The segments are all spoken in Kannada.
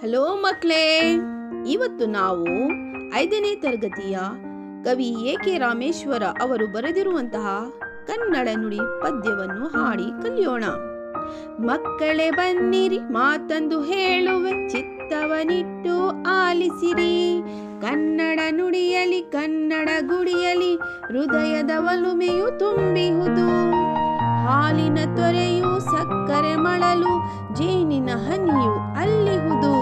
ಹಲೋ ಮಕ್ಕಳೇ, ಇವತ್ತು ನಾವು 5ನೇ ತರಗತಿಯ ಕವಿ ಎ.ಕೆ. ರಾಮೇಶ್ವರ ಅವರು ಬರೆದಿರುವಂತಹ ಕನ್ನಡ ನುಡಿ ಪದ್ಯವನ್ನು ಹಾಡಿ ಕಲಿಯೋಣ. ಮಕ್ಕಳೇ ಬನ್ನಿರಿ, ಮಾತಂದು ಹೇಳುವೆ, ಚಿತ್ತವನಿಟ್ಟು ಆಲಿಸಿರಿ. ಕನ್ನಡ ನುಡಿಯಲಿ, ಕನ್ನಡ ಗುಡಿಯಲಿ, ಹೃದಯದ ಒಲುಮೆಯು ತುಂಬಿಹುದು. ಹಾಲಿನ ತೊರೆಯು, ಸಕ್ಕರೆ ಮಳಲು, ಜೇನಿನ ಹನಿಯು ಅಲ್ಲಿಹುದು.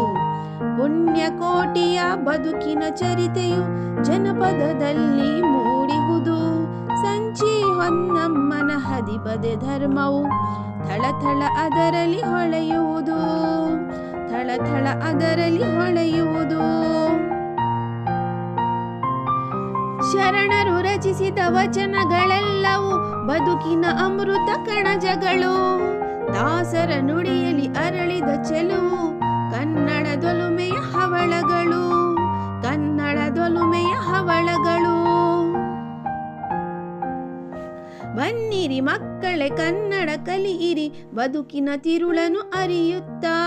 ಪುಣ್ಯಕೋಟಿಯ ಬದುಕಿನ ಚರಿತೆಯು ಜನಪದದಲ್ಲಿ ಮೂಡಿಹುದು. ಸಂಚಿ ಹೊನ್ನಮ್ಮನ ಹದಿಬದೆ ಧರ್ಮವು ಥಳಥಳ ಅದರಲ್ಲಿ ಹೊಳೆಯುವುದು, ಥಳಥಳ ಅದರಲ್ಲಿ ಹೊಳೆಯುವುದು. ಶರಣರು ರಚಿಸಿದ ವಚನಗಳೆಲ್ಲವೂ ಬದುಕಿನ ಅಮೃತ ಕಣಜಗಳು. ದಾಸರ ನುಡಿಯಲ್ಲಿ ಅರಳಿದ ಚೆಲುವು ಕನ್ನಡದೊಲುಮೆಯ ಹವಳಗಳು, ಕನ್ನಡದೊಲುಮೆಯ ಹವಳಗಳು. ಬನ್ನಿರಿ ಮಕ್ಕಳೇ, ಕನ್ನಡ ಕಲಿಯಿರಿ, ಬದುಕಿನ ತಿರುಳನು ಅರಿಯುತ್ತಾ.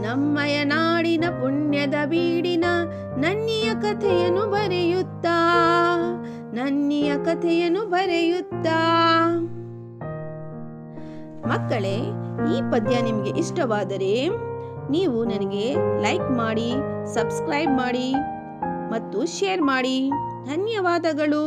ನಮ್ಮಯ ನಾಡಿನ ಪುಣ್ಯದ ಬೀಡಿನ ನನ್ನಿಯ ಕಥೆಯನ್ನು ಬರೆಯುತ್ತಾ, ನನ್ನಿಯ ಕಥೆಯನ್ನು ಬರೆಯುತ್ತಾ. ಮಕ್ಕಳೇ, ಈ ಪದ್ಯ ನಿಮಗೆ ಇಷ್ಟವಾದರೆ ನೀವು ನನಗೆ ಲೈಕ್ ಮಾಡಿ, ಸಬ್ಸ್ಕ್ರೈಬ್ ಮಾಡಿ ಮತ್ತು ಶೇರ್ ಮಾಡಿ. ಧನ್ಯವಾದಗಳು.